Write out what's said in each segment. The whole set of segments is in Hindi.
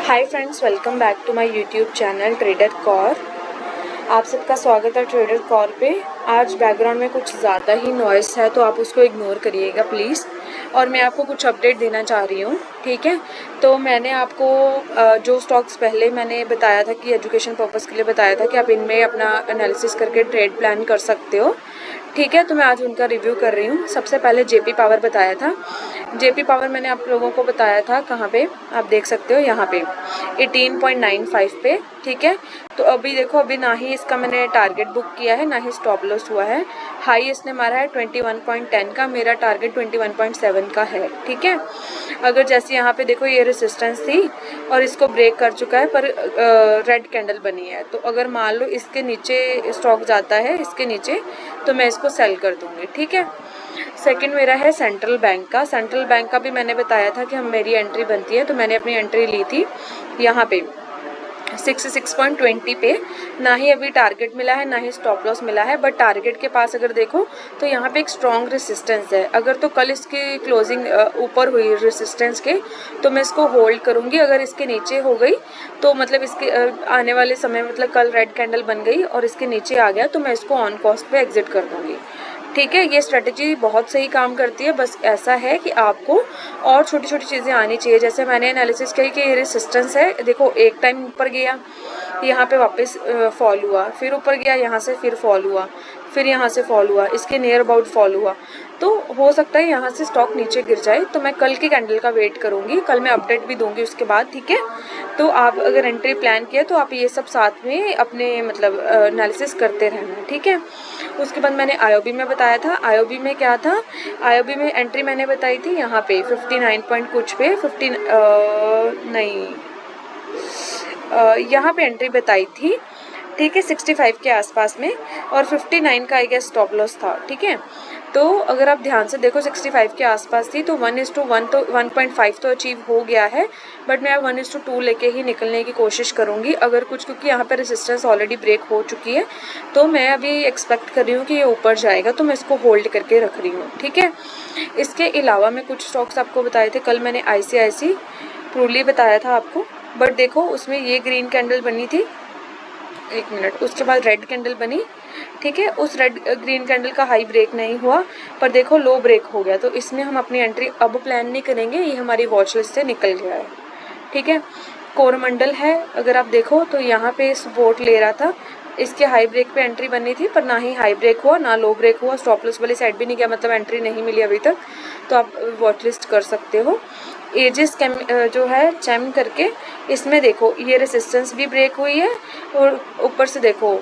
Hi friends, welcome back to my YouTube channel trader Kaur. आप सबका स्वागत है ट्रेडर कौर पे। आज बैकग्राउंड में कुछ ज़्यादा ही नॉइस है तो आप उसको इग्नोर करिएगा प्लीज़। और मैं आपको कुछ अपडेट देना चाह रही हूँ, ठीक है। तो मैंने आपको जो स्टॉक्स पहले मैंने बताया था कि एजुकेशन पर्पज़ के लिए बताया था कि आप इनमें अपना एनालिसिस करके ट्रेड प्लान कर सकते हो, ठीक है। तो मैं आज उनका रिव्यू कर रही हूँ। सबसे पहले जेपी पावर बताया था। जेपी पावर मैंने आप लोगों को बताया था कहाँ पे, आप देख सकते हो यहाँ पे 18.95 पे, ठीक है। तो अभी देखो, अभी ना ही इसका मैंने टारगेट बुक किया है ना ही स्टॉप लॉस हुआ है। हाई इसने मारा है 21.10 का, मेरा टारगेट 21.7 का है, ठीक है। अगर जैसे यहाँ पे देखो ये रेसिस्टेंस थी और इसको ब्रेक कर चुका है पर रेड कैंडल बनी है, तो अगर मान लो इसके नीचे स्टॉक जाता है इसके नीचे तो मैं इसको सेल कर दूंगी, ठीक है। सेकंड मेरा है सेंट्रल बैंक का। सेंट्रल बैंक का भी मैंने बताया था कि मेरी एंट्री बनती है, तो मैंने अपनी एंट्री ली थी यहाँ पे 66.20 पे। ना ही अभी टारगेट मिला है ना ही स्टॉप लॉस मिला है, बट टारगेट के पास अगर देखो तो यहाँ पे एक स्ट्रॉन्ग रेसिस्टेंस है। अगर तो कल इसकी क्लोजिंग ऊपर हुई रेसिस्टेंस के तो मैं इसको होल्ड करूँगी। अगर इसके नीचे हो गई तो मतलब इसके आने वाले समय मतलब कल रेड कैंडल बन गई और इसके नीचे आ गया तो मैं इसको ऑन कॉस्ट पे एग्जिट कर दूँगी, ठीक है। ये स्ट्रेटजी बहुत सही काम करती है। बस ऐसा है कि आपको और छोटी छोटी चीज़ें आनी चाहिए। जैसे मैंने एनालिसिस कही कि ये रेसिस्टेंस है, देखो एक टाइम ऊपर गया, यहाँ पे वापस फॉल हुआ, फिर ऊपर गया, यहाँ से फिर फॉल हुआ, फिर यहाँ से फॉल हुआ, इसके नियर अबाउट फॉल हुआ। तो हो सकता है यहाँ से स्टॉक नीचे गिर जाए, तो मैं कल की कैंडल का वेट करूँगी। कल मैं अपडेट भी दूंगी उसके बाद, ठीक है। तो आप अगर एंट्री प्लान किया तो आप ये सब साथ में अपने मतलब एनालिसिस करते रहना, ठीक है। उसके बाद मैंने आईओबी में बताया था। आईओबी में क्या था, आईओबी में एंट्री मैंने बताई थी यहाँ पे 59 पॉइंट कुछ पे, यहाँ पे एंट्री बताई थी, ठीक है, 65 के आसपास में, और 59 का आई गेस स्टॉप लॉस था, ठीक है। तो अगर आप ध्यान से देखो 65 के आसपास थी, तो 1:1 तो 1.5 तो अचीव हो गया है, बट मैं 1:2 लेके ही निकलने की कोशिश करूँगी अगर कुछ, क्योंकि यहाँ पे रेजिस्टेंस ऑलरेडी ब्रेक हो चुकी है। तो मैं अभी एक्सपेक्ट कर रही हूँ कि ये ऊपर जाएगा, तो मैं इसको होल्ड करके रख रही हूँ, ठीक है। इसके अलावा मैं कुछ स्टॉक्स आपको बताए थे कल। मैंने ICICI प्रूली बताया था आपको, बट देखो उसमें ये ग्रीन कैंडल बनी थी, एक मिनट, उसके बाद रेड कैंडल बनी, ठीक है। उस रेड ग्रीन कैंडल का हाई ब्रेक नहीं हुआ, पर देखो लो ब्रेक हो गया, तो इसमें हम अपनी एंट्री अब प्लान नहीं करेंगे, ये हमारी वॉच लिस्ट से निकल गया है, ठीक है। कोरमंडल है, अगर आप देखो तो यहाँ पे सपोर्ट ले रहा था, इसके हाई ब्रेक पे एंट्री बननी थी, पर ना ही हाई ब्रेक हुआ ना लो ब्रेक हुआ, स्टॉप लॉस वाली साइड भी नहीं गया, मतलब एंट्री नहीं मिली अभी तक, तो आप वॉच लिस्ट कर सकते हो। एजिस कैम जो है चैम करके, इसमें देखो ये रेसिस्टेंस भी ब्रेक हुई है और ऊपर से देखो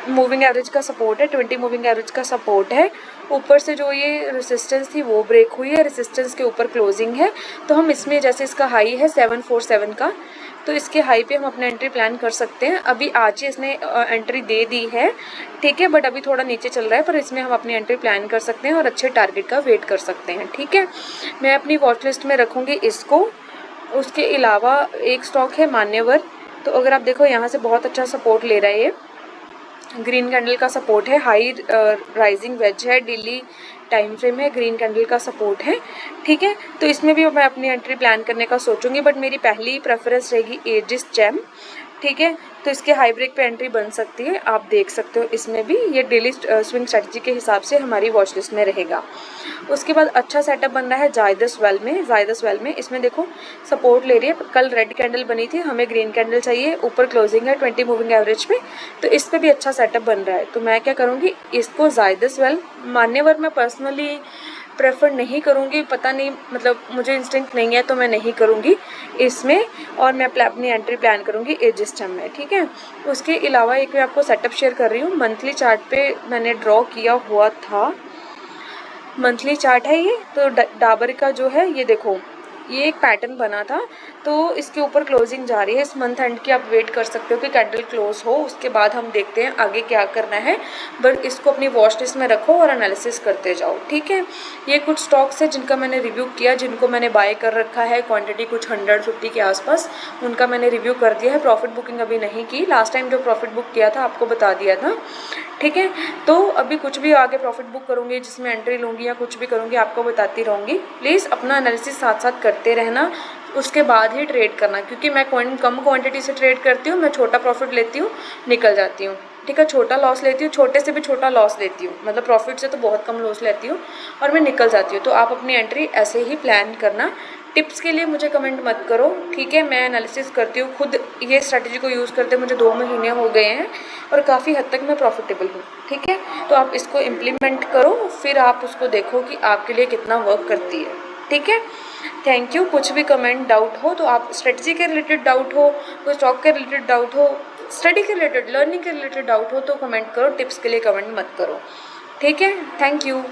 मूविंग एवरेज का सपोर्ट है, 20 मूविंग एवरेज का सपोर्ट है। ऊपर से जो ये रेसिस्टेंस थी वो ब्रेक हुई है, रेसिस्टेंस के ऊपर क्लोजिंग है। तो हम इसमें जैसे इसका हाई है 747 का, तो इसके हाई पे हम अपना एंट्री प्लान कर सकते हैं। अभी आज ही इसने एंट्री दे दी है, ठीक है, बट अभी थोड़ा नीचे चल रहा है, पर इसमें हम अपनी एंट्री प्लान कर सकते हैं और अच्छे टारगेट का वेट कर सकते हैं, ठीक है। मैं अपनी वॉच लिस्ट में रखूँगी इसको। उसके अलावा एक स्टॉक है मान्यवर, तो अगर आप देखो यहाँ से बहुत अच्छा सपोर्ट ले रहा है, ये ग्रीन कैंडल का सपोर्ट है, हाई राइजिंग वेज है, डेली टाइम फ्रेम है, ग्रीन कैंडल का सपोर्ट है, ठीक है। तो इसमें भी मैं अपनी एंट्री प्लान करने का सोचूंगी, बट मेरी पहली प्रेफरेंस रहेगी एजिस जैम, ठीक है। तो इसके हाई ब्रेक पे एंट्री बन सकती है, आप देख सकते हो। इसमें भी ये डेली स्विंग स्ट्रेटजी के हिसाब से हमारी वॉच लिस्ट में रहेगा। उसके बाद अच्छा सेटअप बन रहा है जायदस वेल में। जायदस वेल में इसमें देखो सपोर्ट ले रही है, कल रेड कैंडल बनी थी, हमें ग्रीन कैंडल चाहिए, ऊपर क्लोजिंग है 20 मूविंग एवरेज पे, तो इस पर भी अच्छा सेटअप बन रहा है। तो मैं क्या करूँगी, इसको जायदस वेल, मान्यवर में पर्सनली प्रेफर नहीं करूँगी, पता नहीं मतलब मुझे इंस्टिंक्ट नहीं है तो मैं नहीं करूँगी इसमें, और मैं अपनी एंट्री प्लान करूँगी एजिस जैम में, ठीक है। उसके अलावा एक मैं आपको सेटअप शेयर कर रही हूँ। मंथली चार्ट पे मैंने ड्रॉ किया हुआ था, मंथली चार्ट है ये, तो डाबर का जो है ये देखो, ये एक पैटर्न बना था, तो इसके ऊपर क्लोजिंग जा रही है। इस मंथ एंड की आप वेट कर सकते हो कि कैंडल क्लोज हो, उसके बाद हम देखते हैं आगे क्या करना है, बट इसको अपनी वॉच लिस्ट में रखो और एनालिसिस करते जाओ, ठीक है। ये कुछ स्टॉक्स है जिनका मैंने रिव्यू किया, जिनको मैंने बाय कर रखा है, क्वांटिटी कुछ 150 के आसपास, उनका मैंने रिव्यू कर दिया है। प्रॉफिट बुकिंग अभी नहीं की, लास्ट टाइम जो प्रॉफिट बुक किया था आपको बता दिया था, ठीक है। तो अभी कुछ भी आगे प्रॉफिट बुक करूँगी, जिसमें एंट्री लूँगी या कुछ भी करूँगी, आपको बताती रहूँगी। प्लीज़ अपना एनालिसिस साथ साथ करते रहना, उसके बाद ही ट्रेड करना, क्योंकि मैं कम क्वांटिटी से ट्रेड करती हूँ, मैं छोटा प्रॉफिट लेती हूँ, निकल जाती हूँ, ठीक है। छोटा लॉस लेती हूँ, छोटे से भी छोटा लॉस लेती हूँ, मतलब प्रॉफिट से तो बहुत कम लॉस लेती हूँ और मैं निकल जाती हूँ। तो आप अपनी एंट्री ऐसे ही प्लान करना। टिप्स के लिए मुझे कमेंट मत करो, ठीक है। मैं एनालिसिस करती हूँ खुद, ये स्ट्रैटेजी को यूज़ करते मुझे 2 महीने हो गए हैं और काफ़ी हद तक मैं प्रॉफिटेबल हूँ, ठीक है। तो आप इसको इम्प्लीमेंट करो, फिर आप उसको देखो कि आपके लिए कितना वर्क करती है, ठीक है। Thank you. कुछ भी कमेंट डाउट हो तो आप, स्ट्रेटजी के रिलेटेड डाउट हो, कोई स्टॉक के रिलेटेड डाउट हो, स्टडी के रिलेटेड, लर्निंग के रिलेटेड डाउट हो तो कमेंट करो, टिप्स के लिए कमेंट मत करो, ठीक है। Thank you.